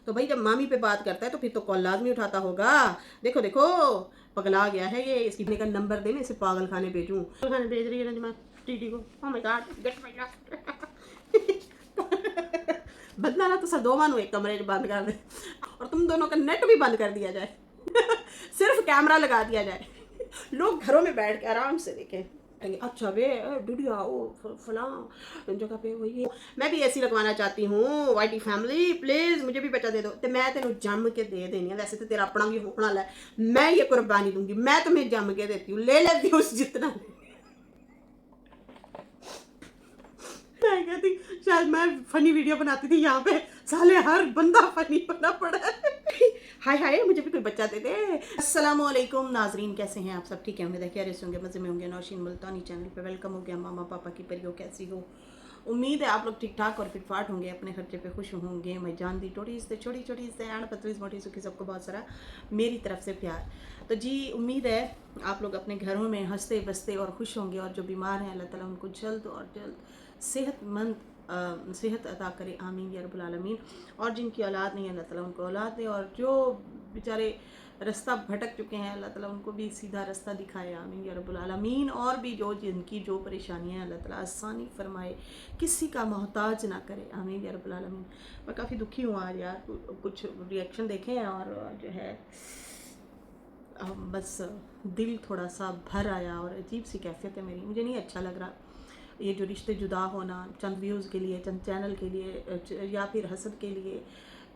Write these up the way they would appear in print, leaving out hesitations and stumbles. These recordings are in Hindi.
तो भाई जब मामी पे बात करता है तो फिर तो कॉल लाजमी उठाता होगा। देखो देखो, पगला गया है ये, इसकी का नंबर दे, मैं इसे पागल खाने भेजूं। पागल खाने भेज रही है नजमा टीटी को। Oh my God, gate my बदला ना तो सदोमा एक कमरे में बंद कर दे और तुम दोनों का नेट भी बंद कर दिया जाए। सिर्फ कैमरा लगा दिया जाए, लोग घरों में बैठ के आराम से देखें। अच्छा वे डूडिया ओ फलां जगह पे वही मैं भी ऐसी लगवाना चाहती हूँ। वाइटी फैमिली प्लीज मुझे भी बचा दे दो, तो मैं तेन जम के दे देनी है। वैसे तो तेरा अपना भी होना है, मैं ये कुर्बानी दूंगी, मैं तुम्हें जम के देती हूँ, ले लेती हूँ जितना। मैं कहती शायद मैं फनी वीडियो बनाती थी, यहाँ पे साले हर बंदा फनी बना पड़ा है। हाय हाय, मुझे भी कोई बच्चा दे दे। अस्सलामुअलैकुम नाजरीन, कैसे हैं आप सब? ठीक है, उम्मीद है खैरियत से होंगे, मज़े में होंगे। नौशीन मुल्तानी चैनल पे वेलकम हो गया। मामा पापा की परियो कैसी हो? उम्मीद है आप लोग ठीक ठाक और फिट फाट होंगे, अपने खर्चे पे खुश होंगे। मैं जान दी टोटी से छोटी छोटी से एंड पतली मोटी सुखी, सबको बहुत सारा मेरी तरफ से प्यार। तो जी उम्मीद है आप लोग अपने घरों में हंसते बसते और खुश होंगे, और जो बीमार हैं अल्लाह ताला उनको जल्द और जल्द सेहतमंद सेहत अता करे, आमीन या रब्बुल आलमीन। और जिनकी औलाद नहीं है अल्लाह ताला उनको औलाद दे, और जो बेचारे रास्ता भटक चुके हैं अल्लाह ताला उनको भी सीधा रास्ता दिखाए, आमीन या रब्बुल आलमीन। और भी जो जिनकी जो परेशानियां हैं अल्लाह ताला आसानी फरमाए, किसी का मोहताज ना करे, आमीन या रब्बुल आलमीन। मैं काफ़ी दुखी हूँ आज यार, कुछ रिएक्शन देखे हैं और जो है बस दिल थोड़ा सा भर आया, और अजीब सी कैफियत है मेरी, मुझे नहीं अच्छा लग रहा। ये जो रिश्ते जुदा होना चंद व्यूज़ के लिए, चंद चैनल के लिए, या फिर हसद के लिए,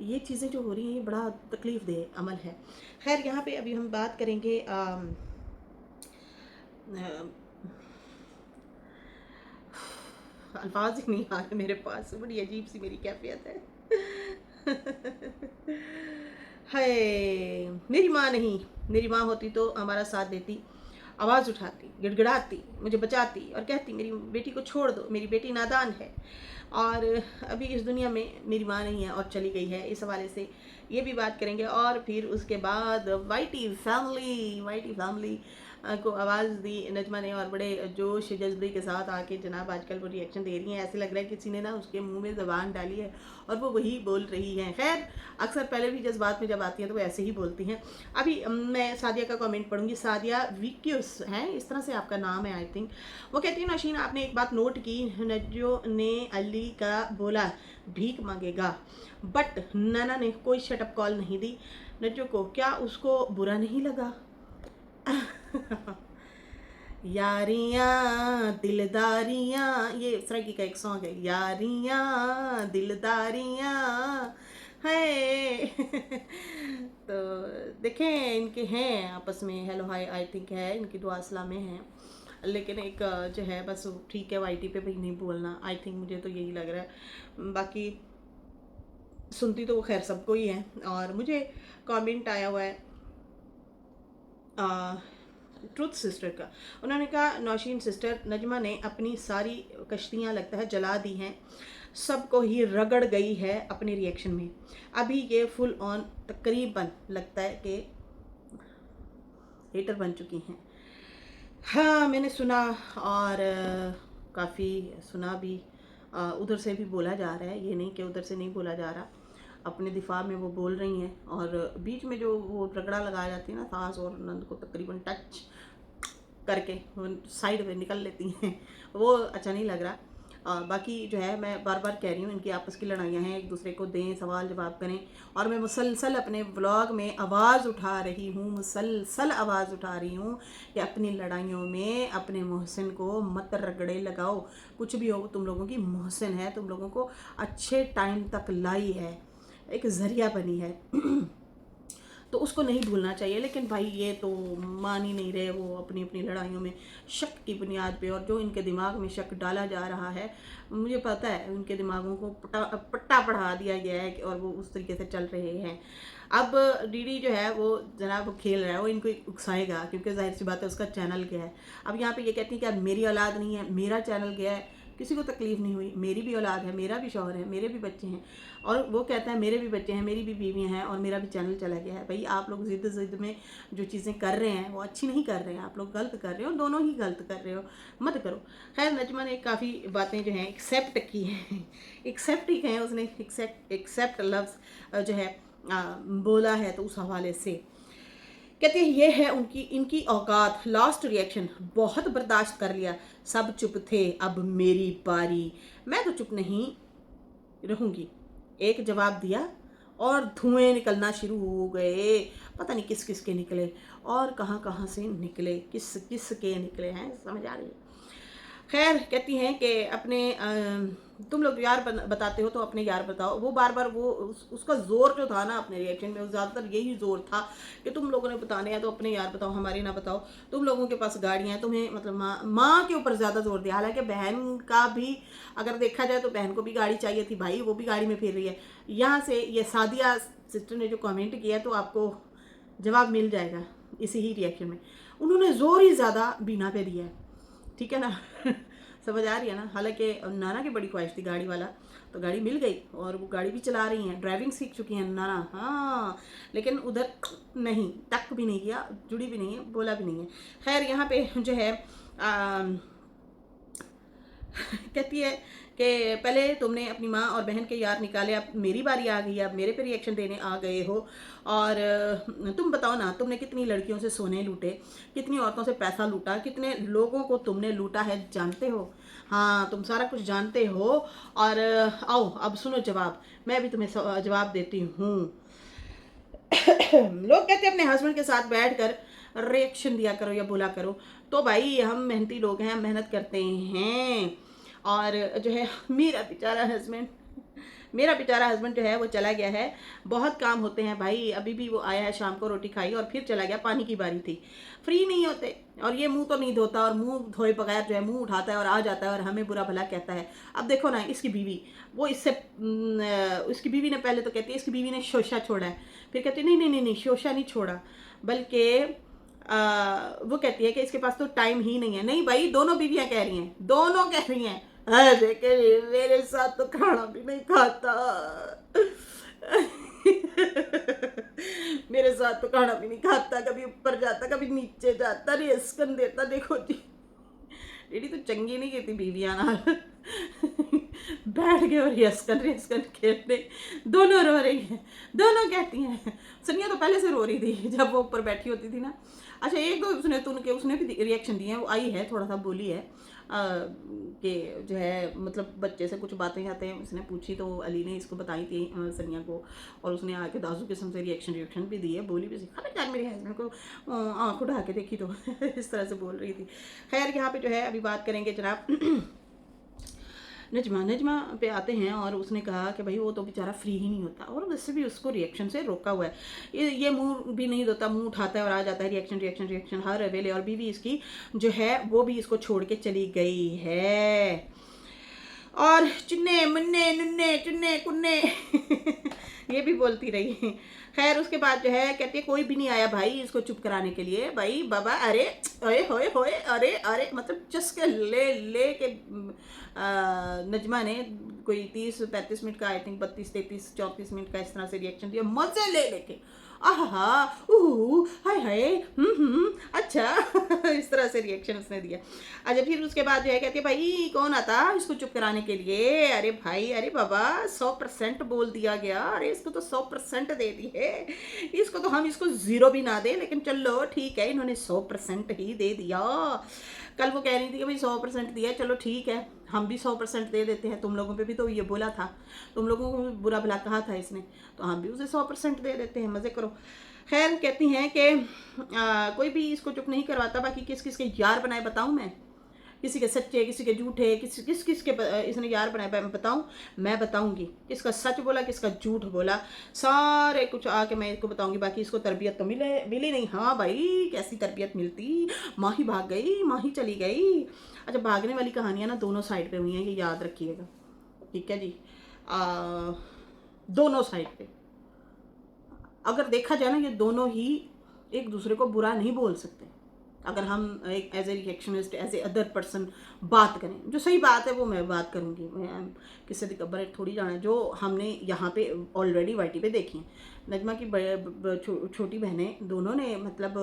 ये चीज़ें जो हो रही हैं ये बड़ा तकलीफ़ देह अमल है। खैर यहाँ पे अभी हम बात करेंगे अल्फाज ही नहीं आ रहे मेरे पास, बड़ी अजीब सी मेरी कैफियत है। हाय, मेरी माँ नहीं, मेरी माँ होती तो हमारा साथ देती, आवाज़ उठाती, गिड़गिड़ाती, मुझे बचाती और कहती मेरी बेटी को छोड़ दो, मेरी बेटी नादान है। और अभी इस दुनिया में मेरी माँ नहीं है और चली गई है, इस हवाले से ये भी बात करेंगे। और फिर उसके बाद वाइटी फैमिली को आवाज़ दी नजमा ने, और बड़े जोश जज्बे के साथ आके जनाब आजकल वो रिएक्शन दे रही हैं, ऐसे लग रहा है किसी ने ना उसके मुंह में ज़बान डाली है और वो वही बोल रही हैं। खैर अक्सर पहले भी जज्बात में जब आती हैं तो वो ऐसे ही बोलती हैं। अभी मैं सादिया का कमेंट पढ़ूंगी, सादिया विक्यूस हैं इस तरह से आपका नाम है आई थिंक। वो कहती है नौशीन आपने एक बात नोट की, नजो ने अली का बोला भीख मांगेगा, बट नैना ने कोई शटअप कॉल नहीं दी नजो को, क्या उसको बुरा नहीं लगा? यारियां दिलदारियां, ये सराकी का एक सॉन्ग है, यारियां दिलदारियां है। तो देखें इनके हैं आपस में हेलो हाय आई थिंक है, इनकी दुआ सलामें हैं। लेकिन एक जो है बस ठीक है वाईटी पे भी नहीं बोलना, आई थिंक मुझे तो यही लग रहा है। बाकी सुनती तो वो खैर सबको ही है। और मुझे कमेंट आया हुआ है ट्रुथ सिस्टर का, उन्होंने कहा नौशीन सिस्टर, नजमा ने अपनी सारी कश्तियाँ लगता है जला दी हैं, सबको ही रगड़ गई है अपने रिएक्शन में। अभी ये फुल ऑन तकरीबन लगता है कि हेटर बन चुकी हैं। हाँ मैंने सुना, और काफ़ी सुना भी, उधर से भी बोला जा रहा है, ये नहीं कि उधर से नहीं बोला जा रहा, अपने दिफा में वो बोल रही हैं। और बीच में जो वो रगड़ा लगाया जाती है ना सास और नंद को तकरीबन टच करके वो साइड में निकल लेती हैं, वो अच्छा नहीं लग रहा। बाकी जो है मैं बार बार कह रही हूँ इनकी आपस की लड़ाइयाँ हैं, एक दूसरे को दें, सवाल जवाब करें। और मैं मुसलसल अपने व्लॉग में आवाज़ उठा रही हूँ, मुसलसल आवाज़ उठा रही हूँ कि अपनी लड़ाइयों में अपने मोहसिन को मत रगड़े लगाओ। कुछ भी हो तुम लोगों की मोहसिन है, तुम लोगों को अच्छे टाइम तक लाई है, एक ज़रिया बनी है। तो उसको नहीं भूलना चाहिए। लेकिन भाई ये तो मान ही नहीं रहे, वो अपनी अपनी लड़ाइयों में शक की बुनियाद पे, और जो इनके दिमाग में शक डाला जा रहा है, मुझे पता है उनके दिमागों को पट्टा पढ़ा दिया गया है और वो उस तरीके से चल रहे हैं। अब डीडी जो है वो जनाब वो खेल रहा है, वो इनको उकसाएगा क्योंकि जाहिर सी बात है उसका चैनल गया है। अब यहाँ पे ये कहती है कि अब मेरी औलाद नहीं है, मेरा चैनल गया है, किसी को तकलीफ़ नहीं हुई। मेरी भी औलाद है, मेरा भी शौहर है, मेरे भी बच्चे हैं, और वो कहता है मेरे भी बच्चे हैं, मेरी भी बीवियाँ हैं, और मेरा भी चैनल चला गया है। भाई आप लोग ज़िद में जो चीज़ें कर रहे हैं वो अच्छी नहीं कर रहे हैं, आप लोग गलत कर रहे हो, दोनों ही गलत कर रहे हो, मत करो। खैर नजमा ने काफ़ी बातें जो हैं एक्सेप्ट की हैं, एक्सेप्ट ही कहें, उसने एक्सेप्ट लफ्ज़ जो है बोला है, तो उस हवाले से कहते हैं ये है उनकी इनकी औकात। लास्ट रिएक्शन, बहुत बर्दाश्त कर लिया, सब चुप थे, अब मेरी बारी, मैं तो चुप नहीं रहूंगी। एक जवाब दिया और धुएं निकलना शुरू हो गए। पता नहीं किस किस के निकले और कहाँ कहाँ से निकले, किस किस के निकले हैं, समझ आ रही है। खैर कहती हैं कि अपने तुम लोग यार बताते हो तो अपने यार बताओ। वो बार बार वो उसका जोर जो था ना अपने रिएक्शन में, वो ज़्यादातर यही जोर था कि तुम लोगों ने बताने हैं तो अपने यार बताओ, हमारे ना बताओ। तुम लोगों के पास गाड़ियाँ हैं, तुम्हें मतलब माँ के ऊपर ज़्यादा जोर दिया। हालांकि बहन का भी अगर देखा जाए तो बहन को भी गाड़ी चाहिए थी, भाई वो भी गाड़ी में फिर रही है। यहाँ से ये सादिया सिस्टर ने जो कमेंट किया तो आपको जवाब मिल जाएगा इसी ही रिएक्शन में। उन्होंने जोर ही ज़्यादा बीना पे दिया है, ठीक है ना। समझ आ रही है ना। हालांकि नाना की बड़ी ख्वाहिश थी गाड़ी वाला, तो गाड़ी मिल गई और वो गाड़ी भी चला रही हैं, ड्राइविंग सीख चुकी हैं नाना, हाँ। लेकिन उधर नहीं, तक भी नहीं किया, जुड़ी भी नहीं है, बोला भी नहीं है। खैर यहाँ पे जो है कहती है कि पहले तुमने अपनी माँ और बहन के यार निकाले, अब मेरी बारी आ गई, अब मेरे पे रिएक्शन देने आ गए हो। और तुम बताओ ना, तुमने कितनी लड़कियों से सोने लूटे, कितनी औरतों से पैसा लूटा, कितने लोगों को तुमने लूटा है, जानते हो? हाँ तुम सारा कुछ जानते हो। और आओ अब सुनो जवाब, मैं भी तुम्हें जवाब देती हूँ। लोग कहते हैं अपने हस्बैंड के साथ बैठकर रिएक्शन दिया करो या बोला करो। तो भाई हम मेहनती लोग हैं, मेहनत करते हैं। और जो है मेरा बेचारा हस्बैंड जो है वो चला गया है। बहुत काम होते हैं भाई, अभी भी वो आया है, शाम को रोटी खाई और फिर चला गया। पानी की बारी थी, फ्री नहीं होते। और ये मुंह तो नहीं धोता, और मुंह धोए बगैर जो है मुंह उठाता है और आ जाता है और हमें बुरा भला कहता है। अब देखो ना इसकी बीवी, वो उसकी बीवी ने पहले तो कहती है इसकी बीवी ने शोशा छोड़ा है, फिर कहती है नहीं नहीं नहीं नहीं शोशा नहीं छोड़ा, बल्कि वो कहती है कि इसके पास तो टाइम ही नहीं है। नहीं भाई, दोनों बीवियां कह रही हैं, दोनों कह रही हैं, अरे मेरे साथ तो खाना भी नहीं खाता। मेरे साथ तो खाना भी नहीं खाता, कभी ऊपर जाता कभी नीचे जाता, रेस्कन देता। देखो जी डीडी तो चंगी नहीं कहती बीवियां ना। बैठ गए और रेस्कन रेस्कन खेलने, दोनों रो रही हैं, दोनों कहती हैं। सनिया तो पहले से रो रही थी जब वो ऊपर बैठी होती थी ना। अच्छा एक दो उसने भी रिएक्शन दिए हैं, वो आई है, थोड़ा सा बोली है कि जो है मतलब बच्चे से कुछ बातें आते हैं उसने पूछी, तो अली ने इसको बताई थी सनिया को, और उसने आके दाजू किस्म से रिएक्शन भी दिए, बोली भी सीखा यार। मेरे हस्बैंड को आँख उठा के देखी तो इस तरह से बोल रही थी। खैर यहाँ पे जो है अभी बात करेंगे जनाब नजमा पे आते हैं। और उसने कहा कि भाई वो तो बेचारा फ्री ही नहीं होता, और वैसे भी उसको रिएक्शन से रोका हुआ है। ये मुंह भी नहीं धोता, मुंह उठाता है और आ जाता है, रिएक्शन रिएक्शन रिएक्शन हर वेले। और बीवी इसकी जो है वो भी इसको छोड़ के चली गई है, और चुन्ने मुन्ने नुन्ने चुन्ने कुन्ने ये भी बोलती रही। खैर उसके बाद जो है कहती है कोई भी नहीं आया भाई इसको चुप कराने के लिए। भाई बाबा अरे ओए होए होए अरे अरे, मतलब चस्के ले ले के नजमा ने कोई 30-35 मिनट का, आई थिंक 32-33-34 मिनट का इस तरह से रिएक्शन दिया, मजे ले लेके। आहा हाय हाय अच्छा इस तरह से रिएक्शन उसने दिया। अच्छा फिर उसके बाद जो है कहती है भाई कौन आता इसको चुप कराने के लिए। अरे भाई अरे बाबा 100% बोल दिया गया, अरे इसको तो 100% दे दी है, इसको तो हम इसको 0 भी ना दे, लेकिन चलो ठीक है इन्होंने 100% ही दे दिया। कल वो कह रही थी कि भाई 100% दिया, चलो ठीक है हम भी 100% दे देते हैं, तुम लोगों पे भी तो ये बोला था, तुम लोगों को भी बुरा भला कहा था इसने, तो हम भी उसे 100% दे देते हैं, मज़े करो। खैर कहती हैं कि कोई भी इसको चुप नहीं करवाता। बाकी किस किस के यार बनाए बताऊं मैं, किसी के सच्चे किसी के झूठे, किस किस के इसने यार बनाए मैं बताऊं, मैं बताऊंगी किसका सच बोला किसका झूठ बोला, सारे कुछ आके मैं इसको बताऊंगी। बाकी इसको तरबियत तो मिली नहीं। हाँ भाई कैसी तरबियत मिलती, माँ ही भाग गई, माँ ही चली गई। अच्छा भागने वाली कहानियाँ ना दोनों साइड पे हुई हैं, ये याद रखिएगा, ठीक है जी। दोनों साइड पे अगर देखा जाए ना, ये दोनों ही एक दूसरे को बुरा नहीं बोल सकते, अगर हम एक as a reactionist, as a other person बात करें, जो सही बात है वो मैं बात करूँगी। मैं किसी दिकबर थोड़ी जाना है, जो हमने यहाँ पे ऑलरेडी वाईटी पे देखी हैं। नजमा की छोटी बहनें दोनों ने मतलब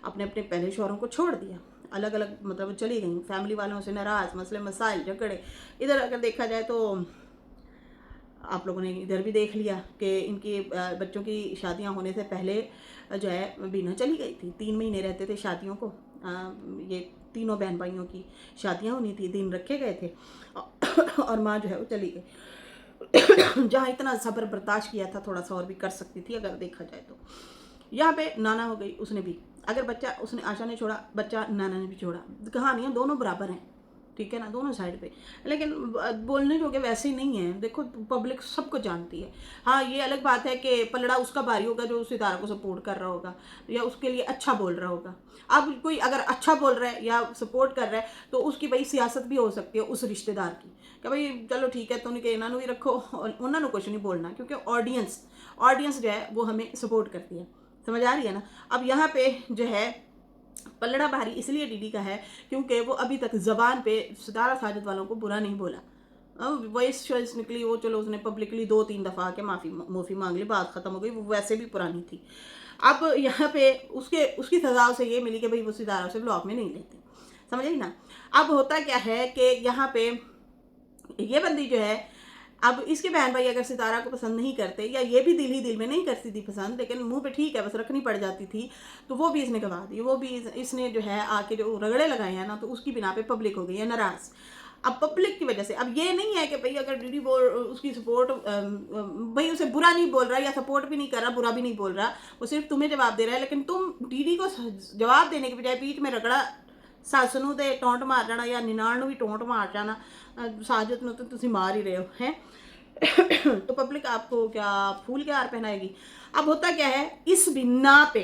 अपने अपने पहले शौहरों को छोड़ दिया, अलग अलग मतलब चली गई, फैमिली वालों से नाराज़, मसले मसाइल झगड़े। इधर अगर देखा जाए तो आप लोगों ने इधर भी देख लिया कि इनकी बच्चों की शादियां होने से पहले जो है बीना चली गई थी। 3 महीने रहते थे शादियों को। ये तीनों बहन भाइयों की शादियां होनी थी, दिन रखे गए थे और माँ जो है वो चली गई। जहाँ इतना सब्र बर्दाश्त किया था, थोड़ा सा और भी कर सकती थी अगर देखा जाए तो। यहाँ पे नाना हो गई, उसने भी, अगर बच्चा उसने आशा ने छोड़ा, बच्चा नाना ने भी छोड़ा। कहानियाँ दोनों बराबर हैं, ठीक है ना, दोनों साइड पे। लेकिन बोलने जोगे वैसे ही नहीं है। देखो पब्लिक सबको जानती है। हाँ, ये अलग बात है कि पलड़ा उसका भारी होगा जो सितारा को सपोर्ट कर रहा होगा या उसके लिए अच्छा बोल रहा होगा। अब कोई अगर अच्छा बोल रहा है या सपोर्ट कर रहा है तो उसकी भाई सियासत भी हो सकती है उस रिश्तेदार की, कि भाई चलो ठीक है, तुम इन्होंने भी रखो और उन्होंने कुछ नहीं बोलना, क्योंकि ऑडियंस जो है वो हमें सपोर्ट करती है। समझ आ रही है ना। अब यहाँ पे जो है पलड़ा भारी इसलिए डीडी का है क्योंकि वो अभी तक जबान पे सितारा साजिद वालों को बुरा नहीं बोला। वॉइस चॉइस निकली वो, चलो उसने पब्लिकली 2-3 दफ़ा के माफ़ी मांग ली, बात ख़त्म हो गई, वो वैसे भी पुरानी थी। अब यहाँ पे उसकी सजा से ये मिली कि भाई वो सितारा से ब्लॉक में नहीं लेती। समझ आई ना। अब होता क्या है कि यहाँ पे ये बंदी जो है, अब इसके बहन भाई अगर सितारा को पसंद नहीं करते, या ये भी दिल ही दिल में नहीं करती थी पसंद, लेकिन मुंह पे ठीक है बस रखनी पड़ जाती थी, तो वो भी इसने गवा दी। वो भी इसने जो है आके जो रगड़े लगाए हैं ना, तो उसकी बिना पे पब्लिक हो गई है नाराज़। अब पब्लिक की वजह से, अब ये नहीं है कि भाई अगर डीडी बोल उसकी सपोर्ट, भाई उसे बुरा नहीं बोल रहा या सपोर्ट भी नहीं कर रहा, बुरा भी नहीं बोल रहा, वो सिर्फ तुम्हें जवाब दे रहा है, लेकिन तुम डीडी को जवाब देने के बजाय बीच में रगड़ा सस नूं ते टोंट मार जाना या निनाण नूं भी टोंट मार जाना, साजिद नूं तो तुसीं मार ही रहे हो हैं। तो पब्लिक आपको क्या फूल के हार पहनाएगी। अब होता क्या है इस बिना पे,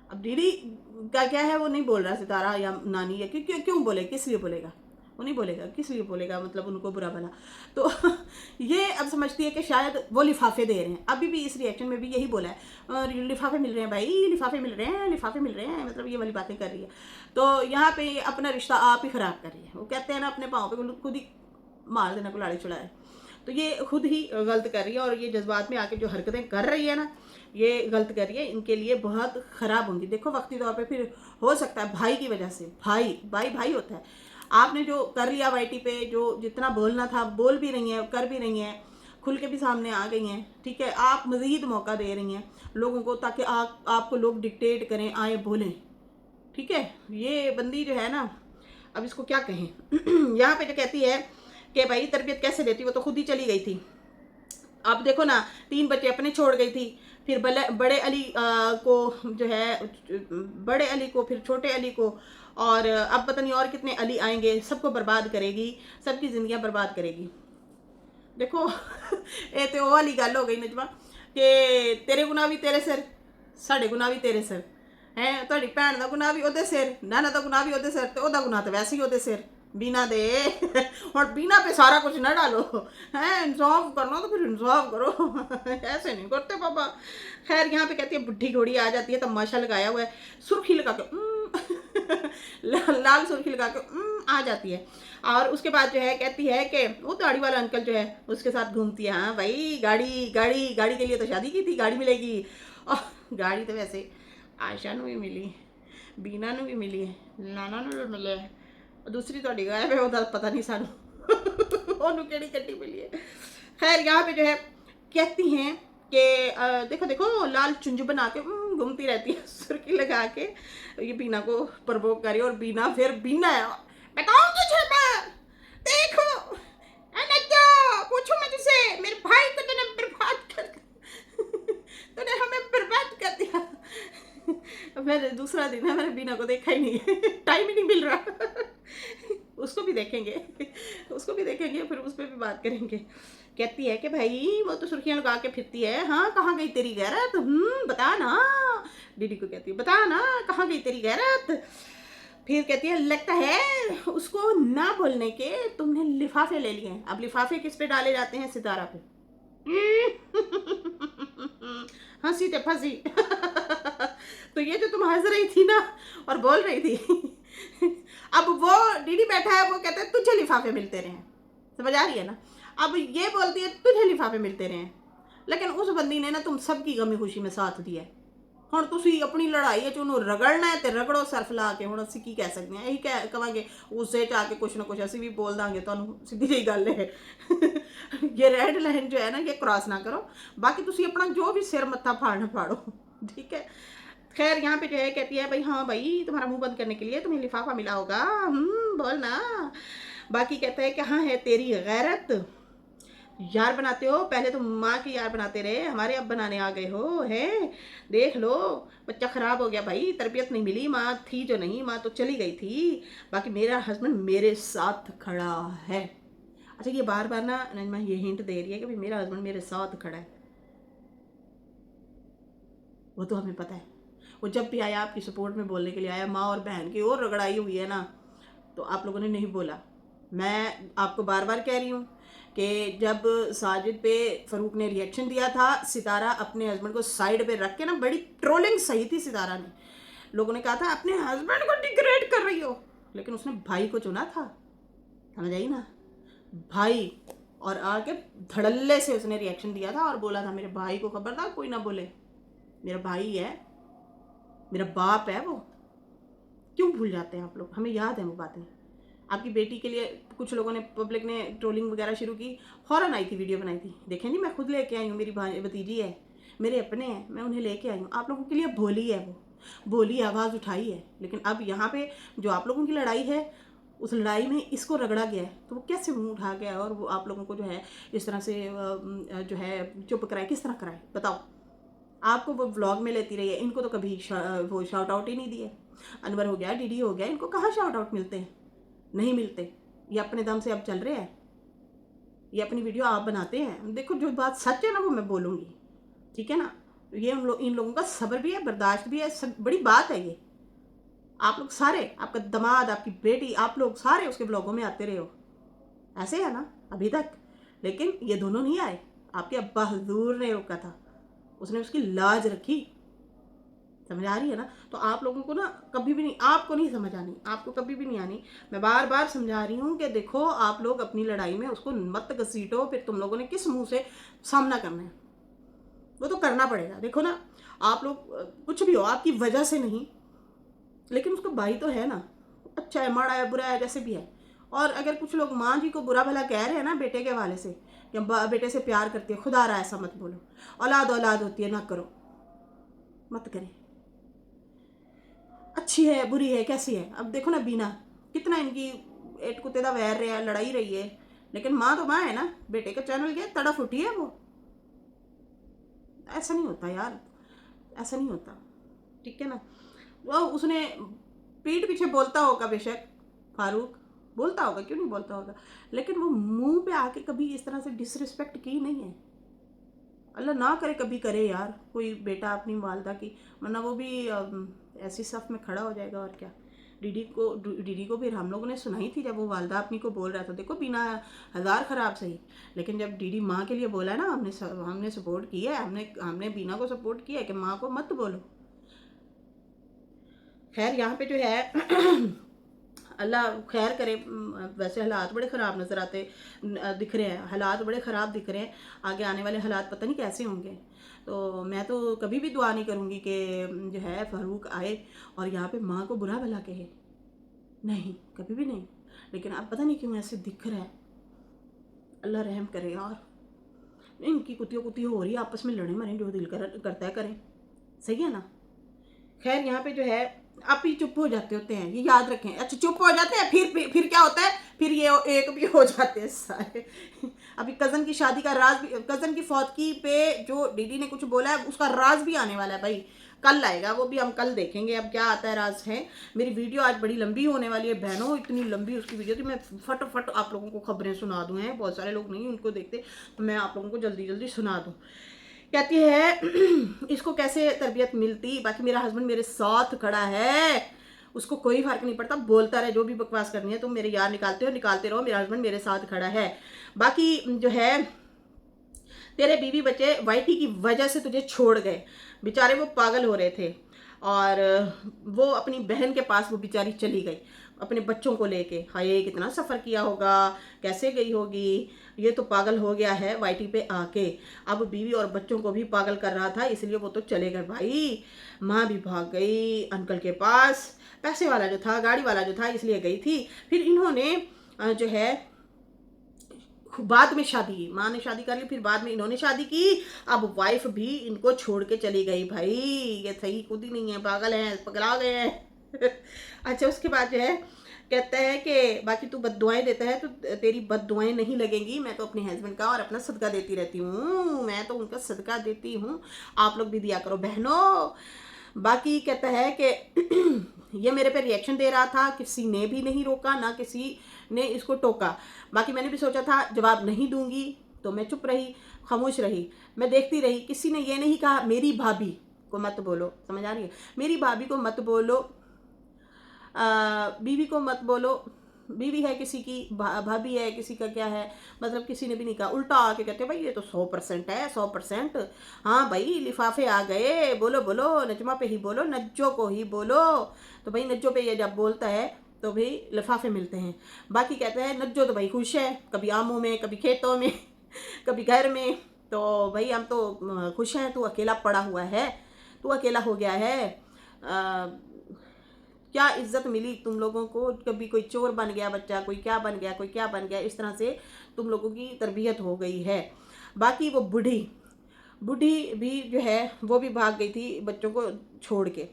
अब डीडी का क्या है वो नहीं बोल रहा सितारा या नानी, या क्यों बोले, किस लिए बोलेगा, वो नहीं बोलेगा, किस लिए बोलेगा, मतलब उनको बुरा भला। तो ये अब समझती है कि शायद वो लिफाफे दे रहे हैं। अभी भी इस रिएक्शन में भी यही बोला है, और लिफाफे मिल रहे हैं भाई, लिफाफे मिल रहे हैं, लिफाफे मिल रहे हैं, मतलब ये वाली बातें कर रही है। तो यहाँ पे अपना रिश्ता आप ही ख़राब कर रही है। वो कहते हैं ना अपने पाँव पे खुद ही मार देना कुल्हाड़ी चढ़ाए। तो ये खुद ही गलत कर रही है, और ये जज्बात में आके जो हरकतें कर रही है ना, ये गलत कर रही है, इनके लिए बहुत ख़राब होंगी। देखो वक्ती तौर पे फिर हो सकता है भाई की वजह से, भाई होता है। आपने जो कर लिया वाईटी पे, जो जितना बोलना था बोल भी रही हैं, कर भी रही हैं, खुल के भी सामने आ गई हैं, ठीक है। आप मज़ीद मौका दे रही हैं लोगों को, ताकि आपको लोग डिक्टेट करें, आए बोलें, ठीक है। ये बंदी जो है ना, अब इसको क्या कहें। यहाँ पे जो कहती है कि भाई तरबियत कैसे देती, वो तो खुद ही चली गई थी। अब देखो ना, 3 बच्चे अपने छोड़ गई थी, फिर बड़े अली को जो है, बड़े अली को, फिर छोटे अली को, और अब पता नहीं और कितने अली आएंगे, सबको बर्बाद करेगी, सबकी जिंदगियां बर्बाद करेगी। देखो ये तो वो वाली गल हो गई नजमा कि तेरे गुनाह भी तेरे सिर, साढ़े गुनाह भी तेरे सिर है, तुहाडी भैन दा गुनाह भी ओहदे सिर, नाना दा गुनाह भी ओहदे सिर, ते ओहदा गुनाह तो वैसे ही ओहदे सिर, बीना दे। और बीना पे सारा कुछ ना डालो, है इंसाफ करना तो फिर इंसाफ करो। ऐसे नहीं करते पापा। खैर यहाँ पे कहती है बुढ़ी घोड़ी आ जाती है, तमाशा लगाया हुआ है, सुर्खी लगा के लाल सुर्खी लगा के आ जाती है। और उसके बाद जो है कहती है कि वो दाढ़ी वाला अंकल जो है उसके साथ घूमती है। हाँ भाई, गाड़ी के लिए तो शादी की थी, गाड़ी मिलेगी। और गाड़ी तो वैसे आयशा नू भी मिली, बीना नू भी मिली, नाना नू भी मिले, दूसरी तो गायब है, वो पता नहीं सानू ओनू केड़ी कट्टी मिली है। खैर यहाँ पे जो है कहती हैं कि देखो देखो लाल चुंज बना के घूमती रहती है, सुर्खी लगा के, ये बीना को प्रवोक करी। और बीना फिर बीना है, बताओ तुझे मैं, देखो पूछू मैं तुझसे, मेरे भाई को तूने बर्बाद कर तूने हमें बर्बाद कर दिया। मैंने दूसरा दिन है, मैंने बीना को देखा ही नहीं है, टाइम ही नहीं मिल रहा। उसको भी देखेंगे, फिर उस पर भी बात करेंगे। कहती है कि भाई वो तो सुर्खियां लगा के फिरती है, हाँ कहाँ गई तेरी गैरत, बता ना। दीदी को कहती है बता ना कहाँ गई तेरी गैरत। फिर कहती है लगता है उसको ना बोलने के तुमने लिफाफे ले लिए हैं। अब लिफाफे किस पे डाले जाते हैं, सितारा पे। हंसी ते फंसी। तो ये जो तुम हंस रही थी ना और बोल रही थी अब वो डीडी बैठा है, वो कहता है तुझे लिफाफे मिलते रहे, समझ आ रही है ना। अब ये बोलती है तुझे लिफाफे मिलते रहे, लेकिन उस बंदी ने ना तुम सबकी गमी खुशी में साथ दिया है। ਹੁਣ ਤੁਸੀਂ ਆਪਣੀ ਲੜਾਈ 'ਚ ਉਹਨੂੰ ਰਗੜਨਾ ਹੈ ਤੇ ਰਗੜੋ ਸਰਫ ਲਾ ਕੇ। ਹੁਣ ਅਸੀਂ ਕੀ ਕਹਿ ਸਕਦੇ ਹਾਂ, ਇਹੀ ਕਹਿ ਕਵਾਂਗੇ ਉਸੇ 'ਚ ਆ ਕੇ ਕੁਛ ਨਾ ਕੁਛ ਅਸੀਂ ਵੀ ਬੋਲ ਦਾਂਗੇ ਤੁਹਾਨੂੰ, ਸਿੱਧੀ ਜਿਹੀ ਗੱਲ ਹੈ। ये रेड लाइन जो है ना ये क्रॉस ना करो, बाकी तुसी अपना जो भी सिर मत्था फाड़ना फाड़ो, ठीक है। खैर यहाँ पे जो है कहती है भाई हाँ भाई तुम्हारा मुंह बंद करने के लिए तुम्हें लिफाफा मिला होगा, बोलना। बाकी कहता है कि हाँ है तेरी गैरत, यार बनाते हो, पहले तो माँ की यार बनाते रहे, हमारे अब बनाने आ गए हो हैं। देख लो बच्चा ख़राब हो गया भाई, तरबियत नहीं मिली, माँ थी जो नहीं, माँ तो चली गई थी, बाकी मेरा हस्बैंड मेरे साथ खड़ा है। अच्छा ये बार बार ना नजमा ये हिंट दे रही है कि भाई मेरा हस्बैंड मेरे साथ खड़ा है, वो तो हमें पता है। वो जब भी आया आपकी सपोर्ट में बोलने के लिए आया, माँ और बहन की और रगड़ाई हुई है ना, तो आप लोगों ने नहीं बोला। मैं आपको बार बार कह रही हूँ कि जब साजिद पे फ़ारूक ने रिएक्शन दिया था, सितारा अपने हस्बैंड को साइड पे रख के ना, बड़ी ट्रोलिंग सही थी सितारा ने। लोगों ने कहा था अपने हस्बैंड को डिग्रेड कर रही हो, लेकिन उसने भाई को चुना था, समझ आई ना, भाई। और आके धड़ल्ले से उसने रिएक्शन दिया था और बोला था मेरे भाई को खबरदार कोई ना बोले, मेरा भाई है, मेरा बाप है वो। क्यों भूल जाते हैं आप लोग, हमें याद है वो बातें। आपकी बेटी के लिए कुछ लोगों ने, पब्लिक ने ट्रोलिंग वगैरह शुरू की, फ़ौरन आई थी, वीडियो बनाई थी, देखें नहीं, मैं खुद लेके आई हूँ, मेरी भतीजी है, मेरे अपने हैं, मैं उन्हें लेके आई हूँ। आप लोगों के लिए बोली है, वो बोली, आवाज़ उठाई है। लेकिन अब यहाँ पे जो आप लोगों की लड़ाई है, उस लड़ाई में इसको रगड़ा गया है, तो वो कैसे मुंह उठा गया और वो आप लोगों को जो है इस तरह से जो है चुप कराए, किस तरह कराए बताओ। आपको वो व्लॉग में लेती रही है, इनको तो कभी वो शाउट आउट ही नहीं दिए। अनवर हो गया, डीडी हो गया, इनको कहाँ शाउट आउट मिलते हैं, नहीं मिलते। ये अपने दम से अब चल रहे हैं, ये अपनी वीडियो आप बनाते हैं। देखो जो बात सच है ना वो मैं बोलूँगी, ठीक है ना। ये इन लोगों का सब्र भी है, बर्दाश्त भी है, सब बड़ी बात है ये। आप लोग सारे, आपका दामाद, आपकी बेटी, आप लोग सारे उसके ब्लॉगों में आते रहे हो, ऐसे है ना अभी तक। लेकिन ये दोनों नहीं आए, आपके अब्बा हजूर ने रोका था, उसने उसकी लाज रखी, समझ आ रही है ना। तो आप लोगों को ना कभी भी नहीं, आपको नहीं समझ आनी, आपको कभी भी नहीं आनी। मैं बार बार समझा रही हूँ कि देखो आप लोग अपनी लड़ाई में उसको मत घसीटो, फिर तुम लोगों ने किस मुंह से सामना करना है, वो तो करना पड़ेगा। देखो ना आप लोग कुछ भी हो, आपकी वजह से नहीं, लेकिन उसका भाई तो है ना, अच्छा है, माड़ा है, बुरा है, जैसे भी है। और अगर कुछ लोग माँ जी को बुरा भला कह रहे हैं ना बेटे के हवाले से, कि बेटे से प्यार करती है, खुदा रहा ऐसा मत बोलो, औलाद औलाद होती है, ना करो, मत करें। अच्छी है, बुरी है, कैसी है, अब देखो ना बीना, कितना इनकी एट कुत्ते दा वैर रहा है, लड़ाई रही है, लेकिन माँ तो माँ है ना। बेटे का चैनल गया, तड़फ उठी है वो। ऐसा नहीं होता यार, ऐसा नहीं होता, ठीक है ना। वो उसने पीठ पीछे बोलता होगा बेशक, फारूक बोलता होगा, क्यों नहीं बोलता होगा, लेकिन वो मुंह पे आके कभी इस तरह से डिसरिस्पेक्ट की नहीं है। अल्लाह ना करे कभी करे यार कोई बेटा अपनी वालदा की, वरना वो भी ऐसी सफ़ में खड़ा हो जाएगा। और क्या, डीडी को भी हम लोगों ने सुनाई थी जब वो वालदा अपनी को बोल रहा था, देखो बिना हज़ार ख़राब सही, लेकिन जब डीडी माँ के लिए बोला ना, हमने सपोर्ट किया है, हमने बीना को सपोर्ट किया है कि माँ को मत बोलो। खैर यहाँ पे जो है अल्लाह खैर करे। वैसे हालात बड़े ख़राब नज़र आते दिख रहे हैं, हालात बड़े ख़राब दिख रहे हैं, आगे आने वाले हालात पता नहीं कैसे होंगे। तो मैं तो कभी भी दुआ नहीं करूँगी कि जो है फ़ारूक आए और यहाँ पे माँ को बुरा भला कहे, नहीं, कभी भी नहीं। लेकिन अब पता नहीं क्यों ऐसे दिख रहा है, अल्लाह रहम करे यार। इनकी कुतियों हो रही है, आपस में लड़े मरें, जो दिल करता है करें, सही है ना। खैर यहाँ पे जो है आप ही चुप हो जाते होते हैं, ये याद रखें। अच्छा चुप हो जाते हैं, फिर क्या होता है, फिर ये एक भी हो जाते हैं सारे। अभी कज़न की शादी का राज भी, कज़न की फौतगी पे जो डीडी ने कुछ बोला है उसका राज भी आने वाला है भाई, कल आएगा, वो भी हम कल देखेंगे अब क्या आता है राज है। मेरी वीडियो आज बड़ी लंबी होने वाली है बहनों, इतनी लंबी उसकी वीडियो थी, मैं फटाफट आप लोगों को खबरें सुना दूँ, हैं बहुत सारे लोग नहीं उनको देखते, तो मैं आप लोगों को जल्दी जल्दी सुना दूँ। कहती है इसको कैसे तरबियत मिलती, बाकी मेरा हस्बैंड मेरे साथ खड़ा है, उसको कोई फर्क नहीं पड़ता, बोलता रहे, जो भी बकवास करनी है तुम मेरे यार निकालते हो, निकालते रहो, मेरा हस्बैंड मेरे साथ खड़ा है। बाकी जो है तेरे बीवी बच्चे वाईटी की वजह से तुझे छोड़ गए, बेचारे वो पागल हो रहे थे, और वो अपनी बहन के पास वो बेचारी चली गई अपने बच्चों को लेके। हाय कितना सफ़र किया होगा, कैसे गई होगी। ये तो पागल हो गया है वाईटी पे आके, अब बीवी और बच्चों को भी पागल कर रहा था, इसलिए वो तो चले गए भाई। माँ भी भाग गई अंकल के पास, पैसे वाला जो था, गाड़ी वाला जो था, इसलिए गई थी। फिर इन्होंने जो है बाद में शादी की, माँ ने शादी कर ली, फिर बाद में इन्होंने शादी की। अब वाइफ भी इनको छोड़ के चली गई भाई। ये सही खुद ही नहीं है, पागल है, पगला गए हैं। अच्छा, उसके बाद जो है कहता है कि बाकी तू बद्दुआएं देता है तो तेरी बद्दुआएं नहीं लगेंगी। मैं तो अपने हस्बैंड का और अपना सदका देती रहती हूँ, मैं तो उनका सदका देती हूँ, आप लोग भी दिया करो बहनों। बाकी कहता है कि ये मेरे पे रिएक्शन दे रहा था, किसी ने भी नहीं रोका, ना किसी ने इसको टोका। बाकी मैंने भी सोचा था जवाब नहीं दूंगी, तो मैं चुप रही, खामोश रही, मैं देखती रही। किसी ने ये नहीं कहा मेरी भाभी को मत बोलो, समझ आ रही है, मेरी भाभी को मत बोलो, बीवी को मत बोलो। बीवी है किसी की, भाभी है किसी का, क्या है मतलब, किसी ने भी नहीं कहा। उल्टा आके कहते भाई ये तो 100% है, 100%। हाँ भाई लिफाफे आ गए, बोलो बोलो, नजमा पे ही बोलो, नज्जो को ही बोलो। तो भाई नज्जो पे ये जब बोलता है तो भाई लिफाफे मिलते हैं। बाकी कहते हैं नज्जो तो भाई खुश है, कभी आमों में, कभी खेतों में, कभी घर में। तो भाई हम तो खुश हैं, तू अकेला पड़ा हुआ है, तू अकेला हो गया है। क्या इज्जत मिली तुम लोगों को, कभी कोई चोर बन गया बच्चा, कोई क्या बन गया, कोई क्या बन गया, इस तरह से तुम लोगों की तरबियत हो गई है। बाकी वो बूढ़ी बूढ़ी भी जो है वो भी भाग गई थी बच्चों को छोड़ के।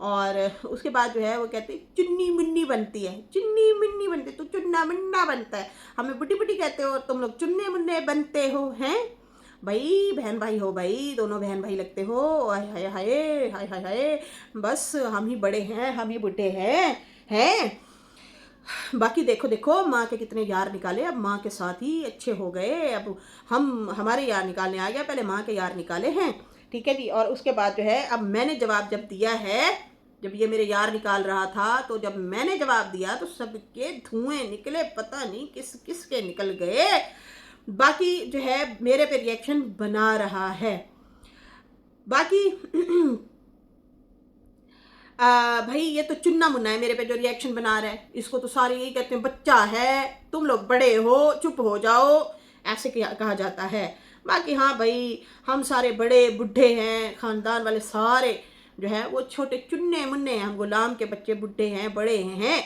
और उसके बाद जो है वो कहते चुन्नी मुन्नी बनती है, चुन्नी मुन्नी बनती, तो चुन्ना मुन्ना बनता है, हमें बुढ़ी बुढ़ी कहते हो, तुम लोग चुन्ने मुन्ने बनते हो हैं। भाई बहन भाई हो भाई, दोनों बहन भाई लगते हो। हाय हाय हाय हाय हाय हाय, बस हम ही बड़े हैं, हम ही बूढ़े हैं। बाकी देखो देखो माँ के कितने यार निकाले, अब माँ के साथ ही अच्छे हो गए। अब हम हमारे यार निकालने आ गया, पहले माँ के यार निकाले हैं, ठीक है जी। और उसके बाद जो है अब मैंने जवाब जब दिया है, जब ये मेरे यार निकाल रहा था, तो जब मैंने जवाब दिया तो सबके धुएं निकले, पता नहीं किस किस के निकल गए। बाकी जो है मेरे पे रिएक्शन बना रहा है। बाकी भाई ये तो चुन्ना मुन्ना है मेरे पे जो रिएक्शन बना रहा है, इसको तो सारे यही कहते हैं बच्चा है, तुम लोग बड़े हो, चुप हो जाओ, ऐसे कहा जाता है। बाकी हाँ भाई हम सारे बड़े बूढ़े हैं, खानदान वाले सारे जो है वो छोटे चुन्ने मुन्ने हैं, हम गुलाम के बच्चे बूढ़े हैं, बड़े हैं।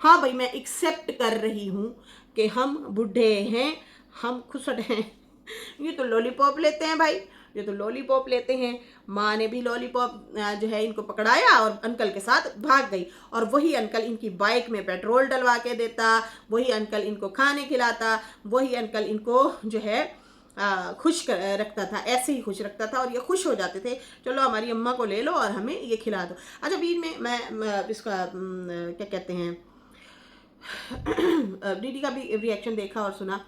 हाँ भाई मैं एक्सेप्ट कर रही हूँ कि हम बूढ़े हैं, हम खुसट हैं। ये तो लॉलीपॉप लेते हैं भाई, ये तो लॉलीपॉप लेते हैं। माँ ने भी लॉलीपॉप जो है इनको पकड़ाया और अंकल के साथ भाग गई, और वही अंकल इनकी बाइक में पेट्रोल डलवा के देता, वही अंकल इनको खाने खिलाता, वही अंकल इनको जो है खुश रखता था, ऐसे ही खुश रखता था, और ये खुश हो जाते थे, चलो हमारी अम्मा को ले लो और हमें ये खिला दो। अच्छा बीच में मैं इसका क्या कहते हैं डीडी का भी रिएक्शन देखा और सुना।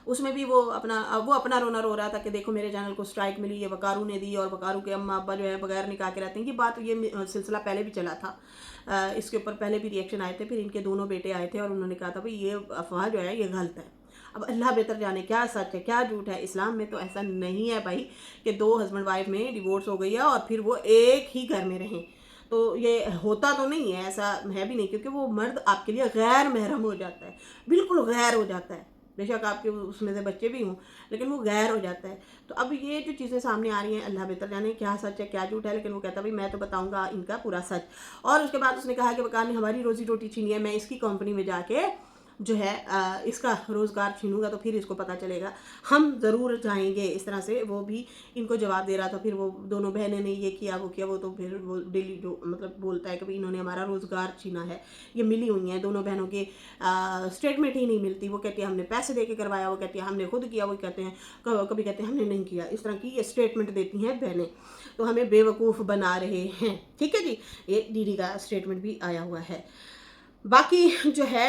उसमें भी वो अपना रोना रो रहा था कि देखो मेरे चैनल को स्ट्राइक मिली, ये वकारू ने दी, और वकारू के अम्मा अब्बा जो है बगैर निकाह के रहते हैं। ये बात, ये सिलसिला पहले भी चला था, इसके ऊपर पहले भी रिएक्शन आए थे, फिर इनके दोनों बेटे आए थे और उन्होंने कहा था भाई ये अफवाह जो है ये गलत है। अब अल्लाह बेहतर जाने क्या सच है क्या झूठ है। इस्लाम में तो ऐसा नहीं है भाई कि 2 हस्बैंड वाइफ में डिवोर्स हो गई है और फिर वो एक ही घर में रहें, तो ये होता तो नहीं है, ऐसा है भी नहीं, क्योंकि वो मर्द आपके लिए गैर महरम हो जाता है, बिल्कुल गैर हो जाता है। बेशक आपके उसमें से बच्चे भी हों, लेकिन वो गैर हो जाता है। तो अब ये जो चीज़ें सामने आ रही हैं, अल्लाह बेहतर जाने क्या सच है क्या झूठ है, लेकिन वो कहता भाई मैं तो बताऊंगा इनका पूरा सच। और उसके बाद उसने कहा कि वकार ने हमारी रोजी रोटी छीनी है, मैं इसकी कंपनी में जाके जो है इसका रोज़गार छीनूंगा, तो फिर इसको पता चलेगा, हम ज़रूर जाएंगे। इस तरह से वो भी इनको जवाब दे रहा था। फिर वो दोनों बहनें ने ये किया वो किया, वो तो फिर वो डेली जो मतलब बोलता है कि भाई इन्होंने हमारा रोज़गार छीना है। ये मिली हुई हैं दोनों बहनों के, स्टेटमेंट ही नहीं मिलती। वो कहती है हमने पैसे दे के करवाया, वो कहती है हमने खुद किया, वो कहते हैं कभी कहते हैं हमने नहीं किया। इस तरह की ये स्टेटमेंट देती हैं बहनें, तो हमें बेवकूफ़ बना रहे हैं। ठीक है जी, ये दीदी का स्टेटमेंट भी आया हुआ है। बाकी जो है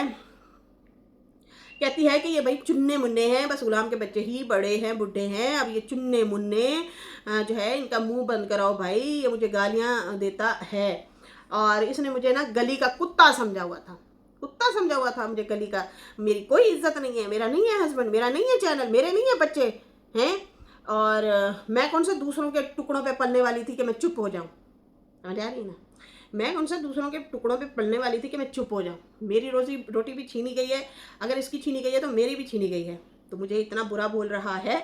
कहती है कि ये भाई चुन्ने मुन्ने हैं, बस गुलाम के बच्चे ही बड़े हैं बूढ़े हैं, अब ये चुन्ने मुन्ने जो है इनका मुंह बंद कराओ भाई, ये मुझे गालियां देता है। और इसने मुझे ना गली का कुत्ता समझा हुआ था, कुत्ता समझा हुआ था मुझे गली का। मेरी कोई इज्जत नहीं है, मेरा नहीं है हस्बैंड, मेरा नहीं है चैनल, मेरे नहीं है बच्चे हैं, और मैं कौन से दूसरों के टुकड़ों पे पलने वाली थी कि मैं चुप हो जाऊं। समझ आ रही है ना। मैं उनसे दूसरों के टुकड़ों पे पड़ने वाली थी कि मैं चुप हो जाऊँ, मेरी रोजी रोटी भी छीनी गई है, अगर इसकी छीनी गई है तो मेरी भी छीनी गई है, तो मुझे इतना बुरा बोल रहा है।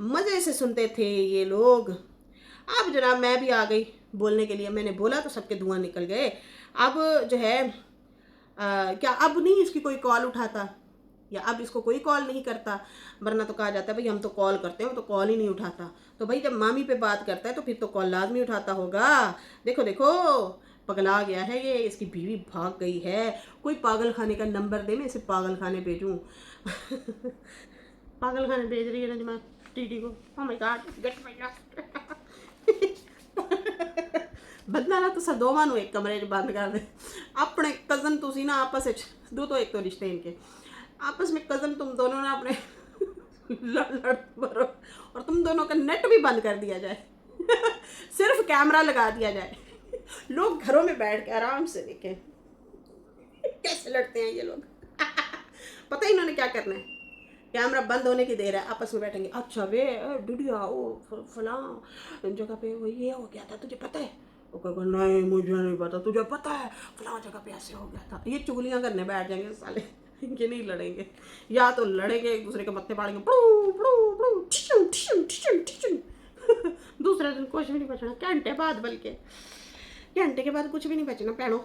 मज़े से सुनते थे ये लोग। अब जनाब मैं भी आ गई बोलने के लिए, मैंने बोला तो सबके धुआं निकल गए। अब जो है क्या अब नहीं इसकी कोई कॉल उठाता, या अब इसको कोई कॉल नहीं करता, वरना तो कहा जाता है भाई हम तो कॉल करते हैं, वो तो कॉल ही नहीं उठाता। तो भाई जब मामी पे बात करता है तो फिर तो कॉल लाजमी उठाता होगा। देखो देखो पगला गया है ये, इसकी बीवी भाग गई है। कोई पागल खाने का नंबर दे, मैं इसे पागल खाने भेजूँ। पागल खाने भेज रही है ना जमा टीटी को। Oh my God gate my बदला ना तो सदोवां नूं एक कमरे 'ਚ बंद कर दे। अपने कज़न तुसी ना आपस में दो, तो एक तो रिश्ते इनके आपस में कज़न तुम दोनों ना अपने लड़ मरो, और तुम दोनों का नेट भी बंद कर दिया जाए। सिर्फ कैमरा लगा दिया जाए, लोग घरों में बैठ के आराम से देखें कैसे लड़ते हैं ये लोग। पता ही इन्होंने क्या करना है, कैमरा बंद होने की देर है, आपस में बैठेंगे। अच्छा वे डिडिया ओ फलां जगह पे वो ये हो गया था, तुझे पता है? वो कहेगा नहीं मुझे नहीं पता, तुझे पता है फलां जगह पे ऐसे हो गया था। ये चुगलियाँ करने बैठ जाएंगे साले। इनके नहीं लड़ेंगे, या तो लड़ेंगे एक दूसरे के मत्थे पाड़ेंगे, प्लू प्लू प्लू ठिशुम ठिशुम ठिशुम ठिशुम। दूसरे दिन कुछ भी नहीं बचना, घंटे बाद, बल्कि घंटे के बाद कुछ भी नहीं बचना पैणों।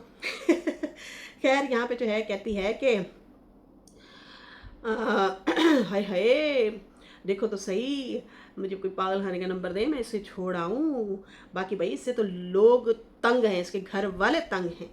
खैर यहाँ पे जो है कहती है कि हाय हाय देखो तो सही, मुझे कोई पागल खाने का नंबर दे, मैं इसे छोड़ आऊँ। बाकी भाई इससे तो लोग तंग हैं, इसके घर वाले तंग हैं।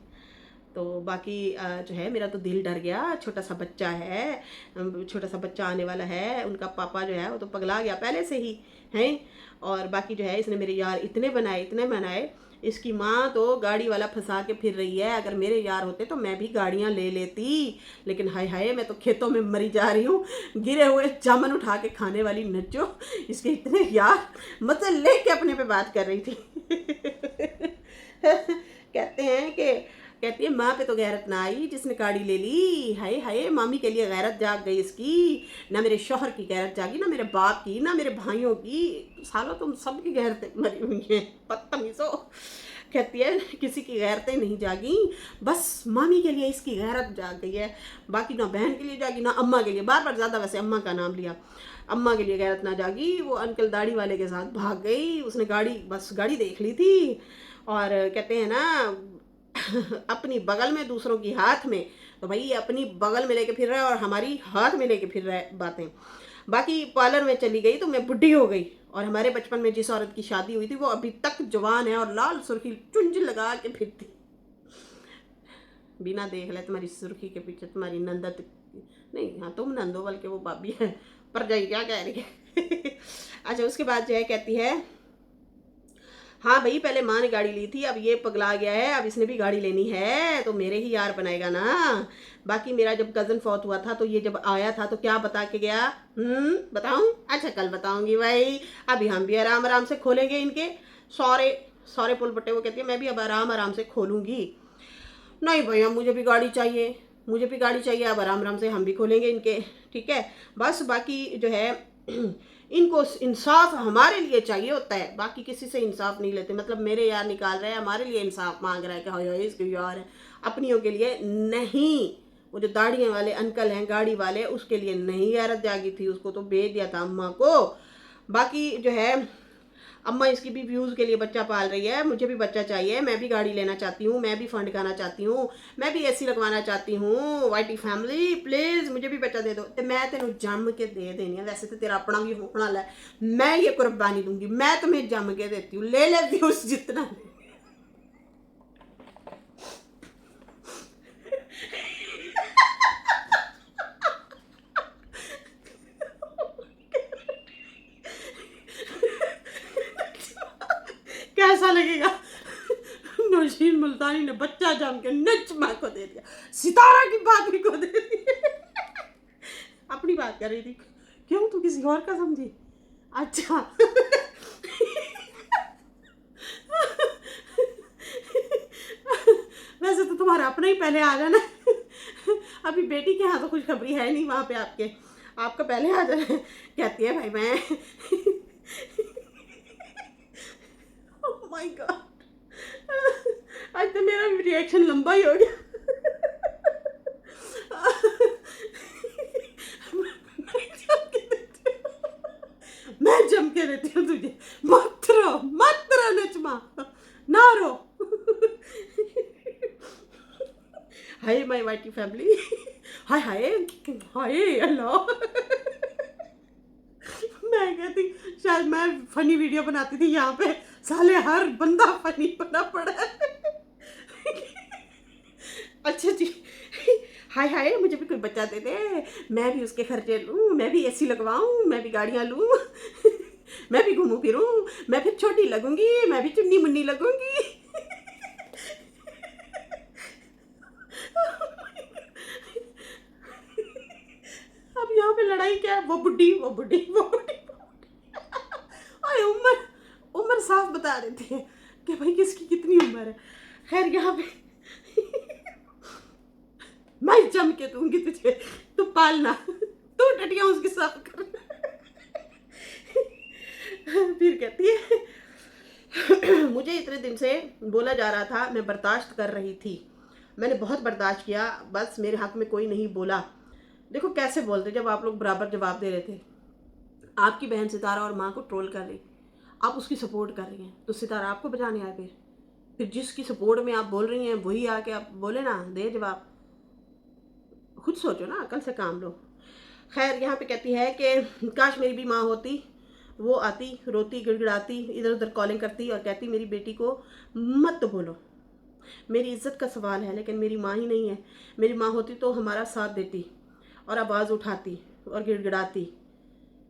तो बाकी जो है मेरा तो दिल डर गया। छोटा सा बच्चा है, छोटा सा बच्चा आने वाला है, उनका पापा जो है वो तो पगला गया पहले से ही हैं। और बाकी जो है इसने मेरे यार इतने बनाए, इतने बनाए। इसकी माँ तो गाड़ी वाला फंसा के फिर रही है, अगर मेरे यार होते तो मैं भी गाड़ियाँ ले लेती, लेकिन हाय हाय मैं तो खेतों में मरी जा रही हूँ, गिरे हुए जामन उठा के खाने वाली नज्जो। इसके इतने यार मतलब ले के अपने पे बात कर रही थी। कहते हैं कि कहती है माँ पे तो गैरत ना आई जिसने गाड़ी ले ली। हाय हाय मामी के लिए गैरत जाग गई इसकी, ना मेरे शौहर की गैरत जागी, ना मेरे बाप की, ना मेरे भाइयों की। सालों तुम सबकी गैरतें मरी हुई हैं बदतमीज़ो। कहती है किसी की गैरतें नहीं जागी, बस मामी के लिए इसकी गैरत जाग गई है। बाकी ना बहन के लिए जागी, ना अम्मा के लिए। बार बार ज़्यादा वैसे अम्मा का नाम लिया। अम्मा के लिए गैरत ना जागी। वो अंकल दाढ़ी वाले के साथ भाग गई, उसने गाड़ी बस गाड़ी देख ली थी। और कहते हैं ना अपनी बगल में दूसरों की हाथ में, तो भाई अपनी बगल में लेके फिर रहा है और हमारी हाथ में लेके फिर रहा है बातें। बाकी पार्लर में चली गई तो मैं बुढ़ी हो गई, और हमारे बचपन में जिस औरत की शादी हुई थी वो अभी तक जवान है और लाल सुर्खी चुंझ लगा के फिरती। बिना देख ले तुम्हारी सुर्खी के पीछे तुम्हारी नंदत नहीं, हाँ तुम नंदो बल्कि वो भाभी है। पर जाइए क्या कह रही है। अच्छा उसके बाद जो है कहती है हाँ भाई पहले माँ ने गाड़ी ली थी, अब ये पगला गया है, अब इसने भी गाड़ी लेनी है तो मेरे ही यार बनाएगा ना। बाकी मेरा जब कज़न फौत हुआ था तो ये जब आया था तो क्या बता के गया? बताऊँ? अच्छा कल बताऊँगी भाई, अभी हम भी आराम आराम से खोलेंगे इनके सारे सारे पुल बट्टे। वो कहती है मैं भी अब आराम आराम से खोलूँगी। नहीं भैया मुझे भी गाड़ी चाहिए, मुझे भी गाड़ी चाहिए, अब आराम आराम से हम भी खोलेंगे इनके, ठीक है। बस बाकी जो है इनको इंसाफ हमारे लिए चाहिए होता है, बाकी किसी से इंसाफ नहीं लेते। मतलब मेरे यार निकाल रहे हैं, हमारे लिए इंसाफ मांग रहा है कि हाँ इसके यार है, अपनियों के लिए नहीं। वो जो दाढ़ियों वाले अंकल हैं गाड़ी वाले, उसके लिए नहीं गैरत जागी थी, उसको तो भेज दिया था अम्मा को। बाकी जो है अम्मा इसकी भी व्यूज़ के लिए बच्चा पाल रही है, मुझे भी बच्चा चाहिए, मैं भी गाड़ी लेना चाहती हूँ, मैं भी फंड खाना चाहती हूँ, मैं भी एसी लगवाना चाहती हूँ। वाइटी फैमिली प्लीज़ मुझे भी बच्चा दे दो, तो मैं तेन जम के दे देनी है। वैसे तो तेरा अपना भी होना है, मैं ये कुर्बानी दूंगी, मैं तुम्हें जम के देती हूँ, ले व्यूज़ जितना। कैसा लगेगा? नौशीन मुल्तानी ने बच्चा जम के नच माँ को दे दिया, सितारा की बात भी को दे दी। अपनी बात कर रही थी, क्यों तू किसी और का समझी? अच्छा। वैसे तो तुम्हारा अपना ही पहले आ जाना। अभी बेटी के यहाँ तो कुछ खबरी है नहीं वहाँ पे आपके, आपका पहले आ जाना। कहती है भाई मैं oh my God. रिएक्शन लंबा ही हो गया। मैं जम के देती हूँ तुझे, मत रो नचमा, ना रो। हाय माय वाइटी फैमिली, हाय हाय हाय अल्लाह। मैं कहती शायद मैं फनी वीडियो बनाती थी, यहाँ पे साले हर बंदा फनी बना पड़ा है। अच्छा जी, हाय हाय मुझे भी कोई बच्चा दे दे, मैं भी उसके खर्चे लूँ, मैं भी एसी लगवाऊँ, मैं भी गाड़ियाँ लूँ, मैं भी घूमूं फिरूँ, मैं फिर छोटी लगूंगी, मैं भी चुन्नी मुन्नी लगूंगी। अब यहाँ पे लड़ाई क्या है, वो बुढ़ी वो बुढ़ी वो बुढ़ी। अरे उम्र उम्र साफ बता रहे थे कि भाई किसकी कितनी उम्र है। खैर यहाँ पे मैं जम के दूंगी तुझे, तू पालना, तू टटिया उसकी साफ कर। फिर कहती है मुझे इतने दिन से बोला जा रहा था, मैं बर्दाश्त कर रही थी, मैंने बहुत बर्दाश्त किया, बस मेरे हक में कोई नहीं बोला। देखो कैसे बोलते जब आप लोग बराबर जवाब दे रहे थे। आपकी बहन सितारा और माँ को ट्रोल कर रही, आप उसकी सपोर्ट कर रही हैं, तो सितारा आपको बचाने आए फिर जिसकी सपोर्ट में आप बोल रही हैं वही आके आप बोले ना, दे जवाब। खुद सोचो ना, अकल से काम लो। खैर यहाँ पे कहती है कि काश मेरी भी माँ होती, वो आती रोती गिड़गिड़ाती इधर उधर कॉलिंग करती और कहती मेरी बेटी को मत बोलो, मेरी इज्जत का सवाल है, लेकिन मेरी माँ ही नहीं है। मेरी माँ होती तो हमारा साथ देती और आवाज़ उठाती और गिड़गिड़ाती।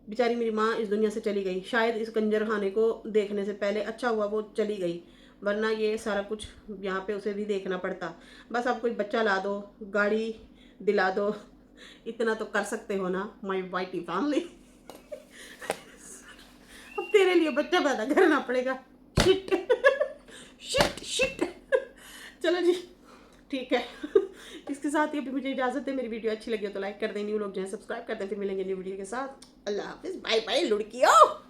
बेचारी मेरी माँ इस दुनिया से चली गई, शायद इस कंजर खाने को देखने से पहले अच्छा हुआ वो चली गई, वरना ये सारा कुछ यहाँ पे उसे भी देखना पड़ता। बस आप कोई बच्चा ला दो, गाड़ी दिला दो, इतना तो कर सकते हो ना माय वाइटी फैमिली। अब तेरे लिए बच्चा पैदा करना पड़ेगा। Shit shit shit. चलो जी ठीक है। इसके साथ ही अभी मुझे इजाज़त है। मेरी वीडियो अच्छी लगी हो तो लाइक कर दें, न्यू लोग जो है सब्सक्राइब कर दें। फिर मिलेंगे न्यू वीडियो के साथ। अल्लाह हाफिज़, बाय बाय लुड़कियों।